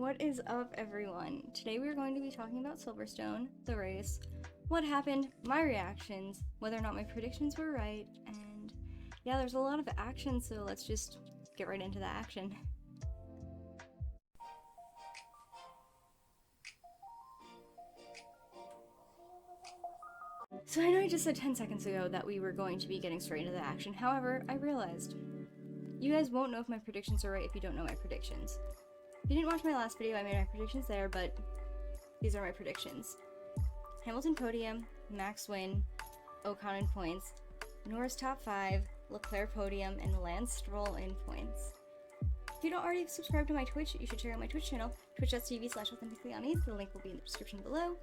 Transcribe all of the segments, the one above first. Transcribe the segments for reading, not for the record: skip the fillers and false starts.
What is up, everyone? Today we are going to be talking about Silverstone, the race, what happened, my reactions, whether or not my predictions were right, and yeah, there's a lot of action, so let's just get right into the action. So I know I just said 10 seconds ago that we were going to be getting straight into the action, however, I realized you guys won't know if my predictions are right if you don't know my predictions. If you didn't watch my last video, I made my predictions there, but these are my predictions. Hamilton podium, Max win, Ocon in points, Norris top 5, Leclerc podium, and Lance Stroll in points. If you don't already subscribe to my Twitch, you should check out my Twitch channel, twitch.tv/authenticallyhonest. The link will be in the description below.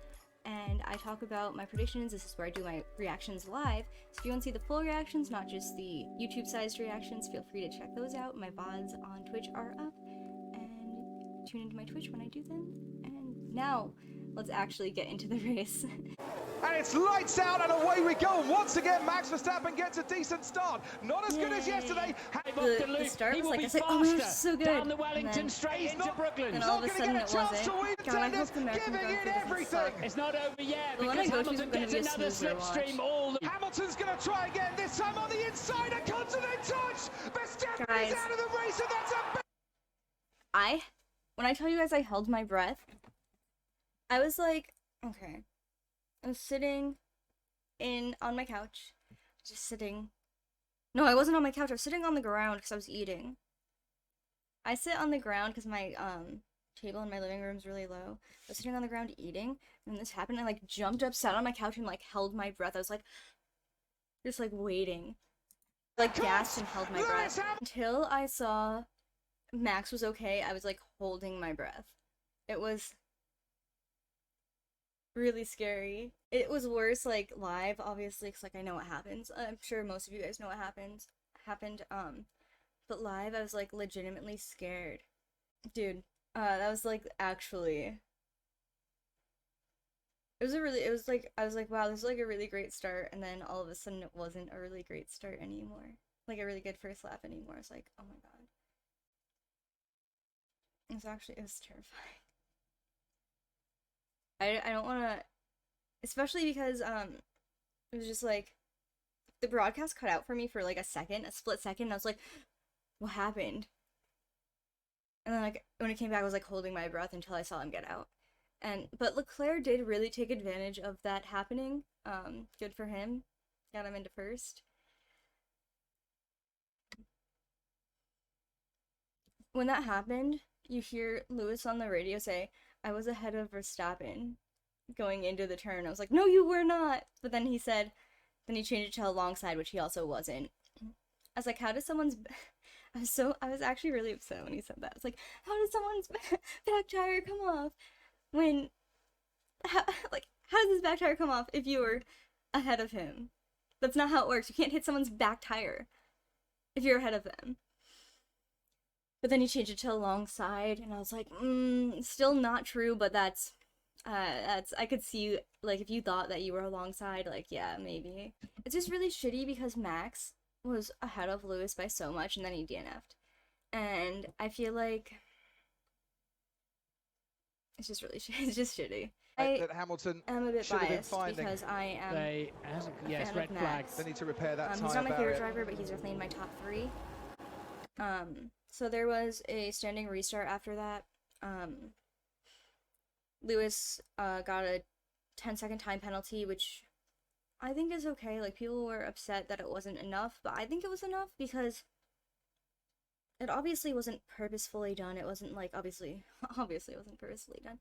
And I talk about my predictions. This is where I do my reactions live. So if you want to see the full reactions, not just the YouTube-sized reactions, feel free to check those out. My VODs on Twitch are up. And tune into my Twitch when I do them. And now, let's actually get into the race. And it's lights out and away we go. Once again, Max Verstappen gets a decent start. Not as good as yesterday. The start was like, I was like, oh man, this is so good. Down the Wellington straight into Brooklyn. And all of a sudden it wasn't. God, I hope the American Grand Prix doesn't suck. It's not over yet The one I because go to is Hamilton going to gets be a another smoother watch. slipstream. Hamilton's going to try again, this time on the inside. A continent touch. Verstappen Guys, is out of the race, and that's a... When I tell you guys I held my breath, I was like, okay. I was sitting on my couch, just sitting. No, I wasn't on my couch. I was sitting on the ground because I was eating. I sit on the ground because my table in my living room is really low. I was sitting on the ground eating, and this happened. I like jumped up, sat on my couch, and like held my breath. I was like, just like waiting, like gasped and held my breath until I saw Max was okay. I was like holding my breath. It was really scary. It was worse like live, obviously, because like I know what happens. I'm sure most of you guys know what happened. But live I was like legitimately scared. Dude, that was like actually I was like, wow, this is like a really great start, and then all of a sudden it wasn't a really great start anymore. Like a really good first lap anymore. It's like, oh my god. It was terrifying. I don't want to, especially because it was just like the broadcast cut out for me for like a split second, and I was like, what happened? And then like when it came back I was like holding my breath until I saw him get out. But Leclerc did really take advantage of that happening. Good for him. Got him into first. When that happened, you hear Lewis on the radio say, I was ahead of Verstappen going into the turn. I was like, no, you were not. But then he said, then he changed it to alongside, which he also wasn't. I was like, how does someone's... I was actually really upset when he said that. I was like, how does someone's back tire come off how does his back tire come off if you were ahead of him? That's not how it works. You can't hit someone's back tire if you're ahead of them. But then he changed it to alongside, and I was like, still not true, but that's, I could see, like, if you thought that you were alongside, like, yeah, maybe. It's just really shitty because Max was ahead of Lewis by so much, and then he DNF'd. And I feel like it's just really it's just shitty. That Hamilton I'm a bit should have been biased finding. because I am a fan red of flag. Max. They need to repair that He's tire not my favorite barrier. driver, but he's definitely in my top 3. So there was a standing restart after that. Lewis got a 10-second time penalty, which I think is okay. Like, people were upset that it wasn't enough, but I think it was enough because it obviously wasn't purposefully done. It wasn't like, obviously it wasn't purposefully done.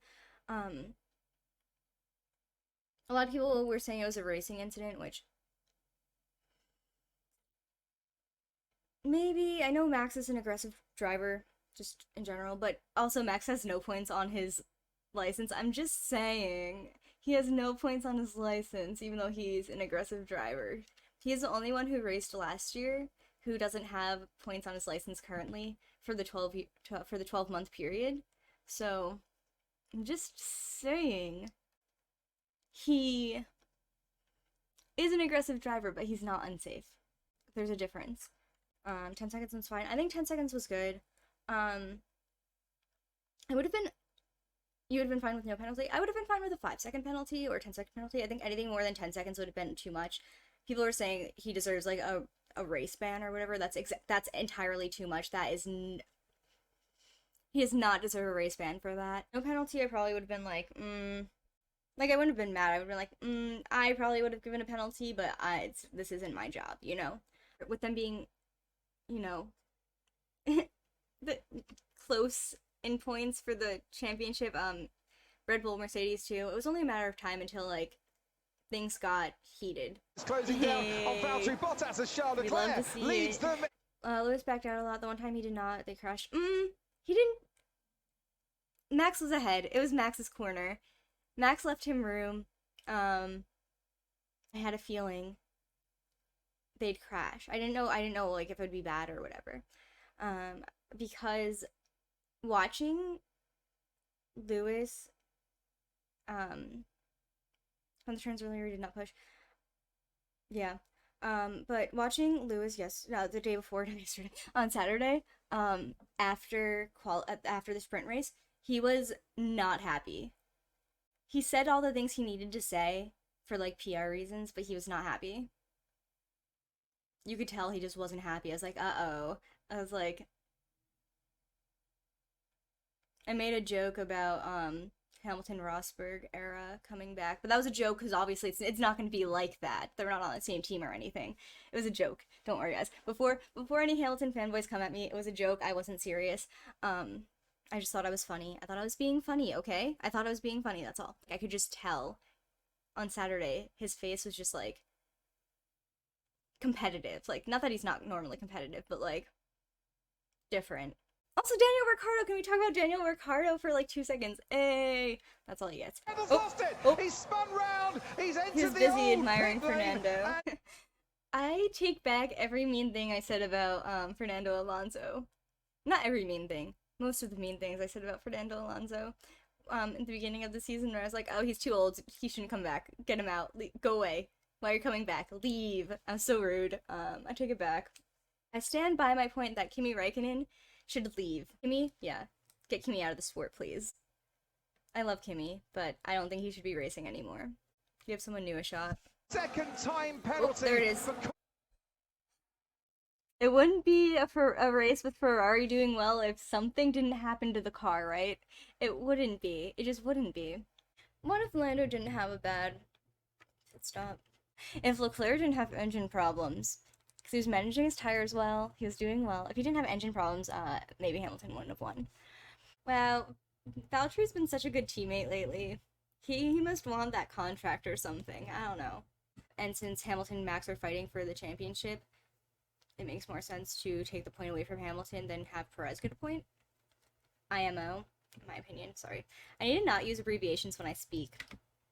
A lot of people were saying it was a racing incident, which maybe. I know Max is an aggressive driver, just in general, but also Max has no points on his license. I'm just saying, he has no points on his license, even though he's an aggressive driver. He's the only one who raced last year who doesn't have points on his license currently for the 12-month period. So, I'm just saying, he is an aggressive driver, but he's not unsafe. There's a difference. 10 seconds was fine. I think 10 seconds was good. It would have been You would have been fine with no penalty? I would have been fine with a 5-second penalty or a 10-second penalty. I think anything more than 10 seconds would have been too much. People are saying he deserves like a race ban or whatever. That's entirely too much. He does not deserve a race ban for that. No penalty, I probably would have been like, like I wouldn't have been mad. I would have been like, I probably would have given a penalty, but this isn't my job, you know? With them being, you know, the close in points for the championship, Red Bull, Mercedes too. It was only a matter of time until like things got heated. It's closing down on Valtteri Bottas as Charles We love Leclerc to see leads it. them. Lewis backed out a lot. The one time he did not, they crashed. He didn't. Max was ahead. It was Max's corner. Max left him room. I had a feeling they'd crash. I didn't know like if it would be bad or whatever. Because watching Lewis on the turns earlier, he did not push. Yeah. But watching Lewis the day before, yesterday, on Saturday, after the sprint race, he was not happy. He said all the things he needed to say for like PR reasons, but he was not happy. You could tell he just wasn't happy. I was like, uh-oh. I was like, I made a joke about Hamilton-Rosberg era coming back, but that was a joke because obviously it's not going to be like that. They're not on the same team or anything. It was a joke. Don't worry, guys. Before any Hamilton fanboys come at me, it was a joke. I wasn't serious. I just thought I was funny. I thought I was being funny, okay? I thought I was being funny, that's all. I could just tell on Saturday his face was just like competitive. Like, not that he's not normally competitive, but like different. Also, Daniel Ricciardo. Can we talk about Daniel Ricciardo for like 2 seconds? Hey, that's all he gets. Lost it. He's spun round. He's entered He was the busy old admiring pit lane. Fernando. I take back every mean thing I said about Fernando Alonso. Not every mean thing. Most of the mean things I said about Fernando Alonso in the beginning of the season, where I was like, oh, he's too old. He shouldn't come back. Get him out. Go away. Why are you coming back? Leave. I'm so rude. I take it back. I stand by my point that Kimi Räikkönen should leave. Kimi? Yeah. Get Kimi out of the sport, please. I love Kimi, but I don't think he should be racing anymore. Give someone new a shot. Second time penalty. Oh, there it is. It wouldn't be a race with Ferrari doing well if something didn't happen to the car, right? It wouldn't be. It just wouldn't be. What if Lando didn't have a bad pit stop? If Leclerc didn't have engine problems? Because he was managing his tires well, he was doing well. If he didn't have engine problems, maybe Hamilton wouldn't have won. Wow, Valtteri's been such a good teammate lately. He must want that contract or something. I don't know. And since Hamilton and Max are fighting for the championship, it makes more sense to take the point away from Hamilton than have Perez get a point. IMO, in my opinion, sorry. I need to not use abbreviations when I speak,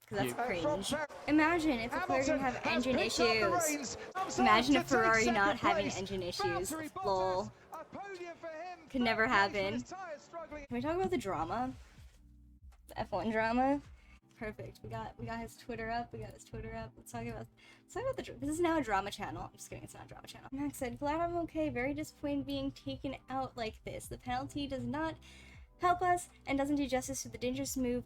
because that's cringe. Imagine if Leclerc didn't have engine issues. Imagine if Ferrari not having engine issues. Lol. Could never happen. Can we talk about the drama? The F1 drama? Perfect. We got his Twitter up. Let's talk about this is now a drama channel. I'm just kidding, it's not a drama channel. Max said, glad I'm okay. Very disappointed being taken out like this. The penalty does not help us and doesn't do justice to the dangerous move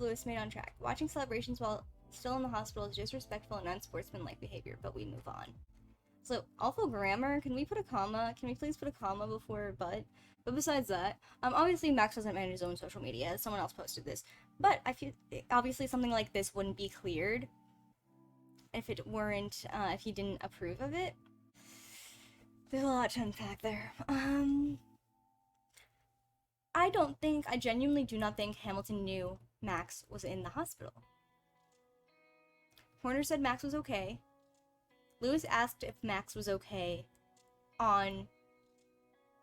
Lewis made on track. Watching celebrations while still in the hospital is disrespectful and unsportsmanlike behavior, but we move on. So, awful grammar. Can we put a comma? Can we please put a comma before but? But besides that, obviously Max doesn't manage his own social media. Someone else posted this. But I feel, obviously something like this wouldn't be cleared if it weren't, if he didn't approve of it. There's a lot to unpack there. I genuinely do not think Hamilton knew Max was in the hospital. Horner said Max was okay. Lewis asked if Max was okay on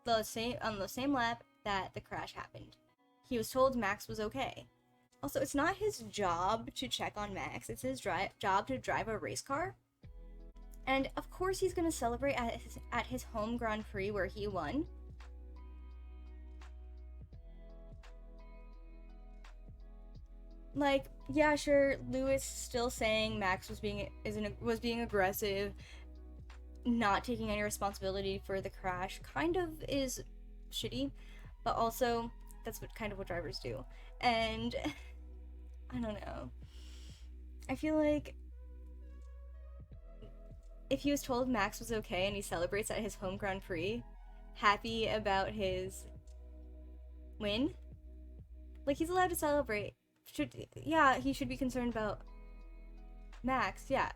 the same lap that the crash happened. He was told Max was okay. Also, it's not his job to check on Max. It's his job to drive a race car. And of course he's going to celebrate at his home Grand Prix where he won. Like, yeah, sure, Lewis still saying Max was being aggressive, not taking any responsibility for the crash, kind of is shitty, but also that's kind of what drivers do. And I don't know. I feel like if he was told Max was okay and he celebrates at his home Grand Prix, happy about his win, like, he's allowed to celebrate. Yeah, he should be concerned about Max, yeah.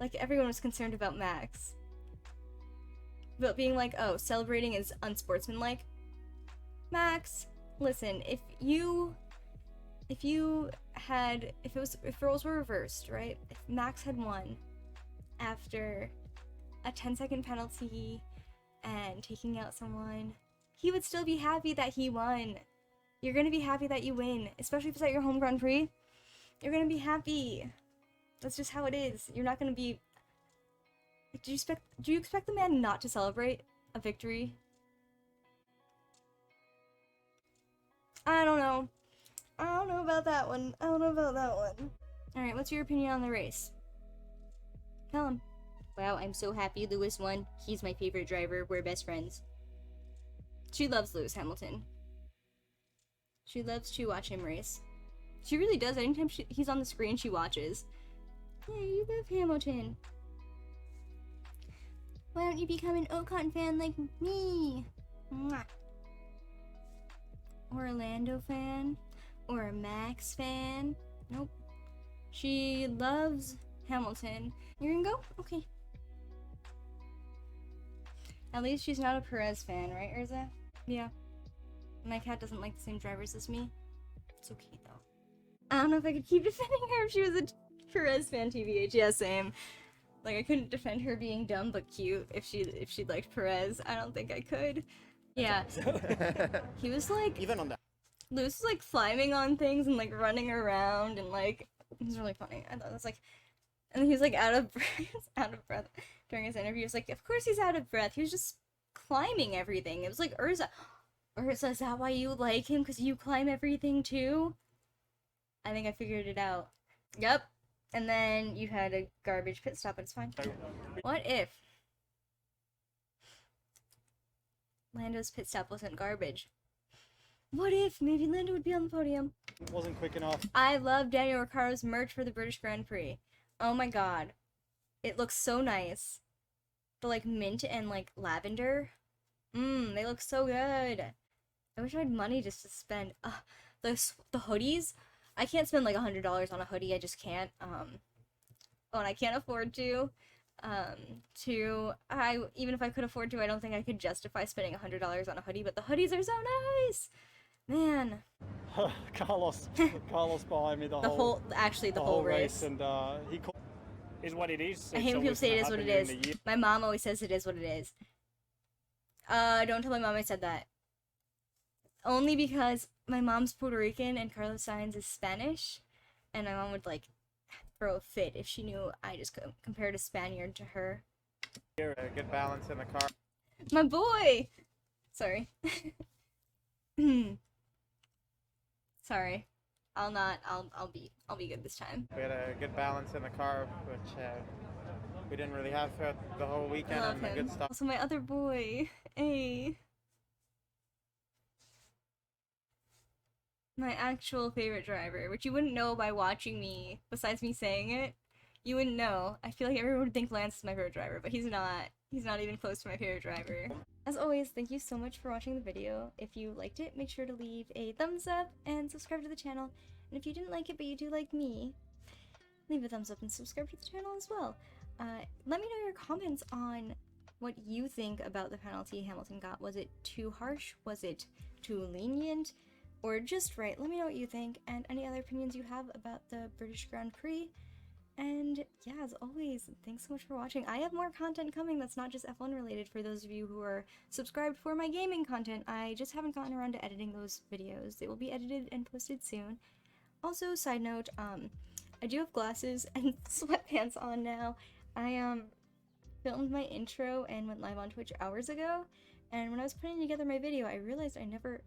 Like, everyone was concerned about Max. But being like, oh, celebrating is unsportsmanlike. Max, listen, if roles were reversed, right? If Max had won after a 10-second penalty and taking out someone, he would still be happy that he won. You're gonna be happy that you win, especially if it's at your home Grand Prix. You're gonna be happy. That's just how it is. You're not gonna be... Do you expect the man not to celebrate a victory? I don't know. I don't know about that one. Alright, what's your opinion on the race? Tell him. Wow, I'm so happy Lewis won. He's my favorite driver. We're best friends. She loves Lewis Hamilton. She loves to watch him race. She really does. Anytime he's on the screen, she watches. Yeah, you love Hamilton. Why don't you become an Ocon fan like me? Mwah. Or a Lando fan? Or a Max fan? Nope. She loves Hamilton. You're gonna go? Okay. At least she's not a Perez fan, right, Urza? Yeah. My cat doesn't like the same drivers as me. It's okay, though. I don't know if I could keep defending her if she was a Perez fan, TBH. Yeah, same. Like, I couldn't defend her being dumb but cute if she liked Perez. I don't think I could. Yeah. He was like... Even on that. Lewis was like climbing on things and like running around and like... It was really funny. I thought it was like... And he was like out of breath during his interview. He was like, of course he's out of breath. He was just climbing everything. It was like, Urza, is that why you like him? Because you climb everything too? I think I figured it out. Yep. And then you had a garbage pit stop, but it's fine. What if Lando's pit stop wasn't garbage? What if maybe Lando would be on the podium? Wasn't quick enough. I love Daniel Ricciardo's merch for the British Grand Prix. Oh my god. It looks so nice. The like mint and like lavender. They look so good. I wish I had money just to spend. The hoodies. I can't spend like $100 on a hoodie. I just can't. And I can't afford to. Even if I could afford to, I don't think I could justify spending $100 on a hoodie. But the hoodies are so nice, man. Carlos behind me the whole race. And he Is what it is. I hate when people say it is what it is. My mom always says it is what it is. Don't tell my mom I said that. Only because my mom's Puerto Rican and Carlos Sainz is Spanish, and my mom would like throw a fit if she knew I just compared a Spaniard to her. Here, a good balance in the car. My boy. Sorry. Sorry. I'll be good this time. We had a good balance in the car, which we didn't really have throughout the whole weekend, I love and him. good stuff. Also, my other boy, A. My actual favorite driver, which you wouldn't know by watching me, besides me saying it. You wouldn't know. I feel like everyone would think Lance is my favorite driver, but he's not. He's not even close to my favorite driver. As always, thank you so much for watching the video. If you liked it, make sure to leave a thumbs up and subscribe to the channel. And if you didn't like it, but you do like me, leave a thumbs up and subscribe to the channel as well. Let me know your comments on what you think about the penalty Hamilton got. Was it too harsh? Was it too lenient? Or just right? Let me know what you think, and any other opinions you have about the British Grand Prix. And yeah, as always, thanks so much for watching. I have more content coming that's not just F1 related for those of you who are subscribed for my gaming content. I just haven't gotten around to editing those videos. They will be edited and posted soon. Also, side note, I do have glasses and sweatpants on now. I filmed my intro and went live on Twitch hours ago, and when I was putting together my video, I realized I never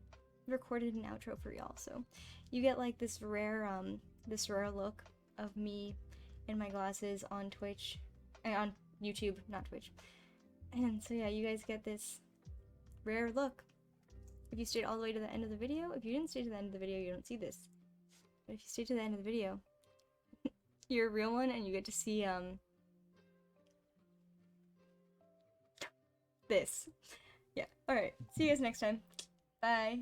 recorded an outro for y'all. So you get like this rare look of me in my glasses on Twitch, on YouTube, not Twitch. And so yeah, you guys get this rare look. if you stayed all the way to the end of the video. If you didn't stay to the end of the video, you don't see this. But if you stay to the end of the video, you're a real one and you get to see, this. Yeah, alright. See you guys next time. Bye.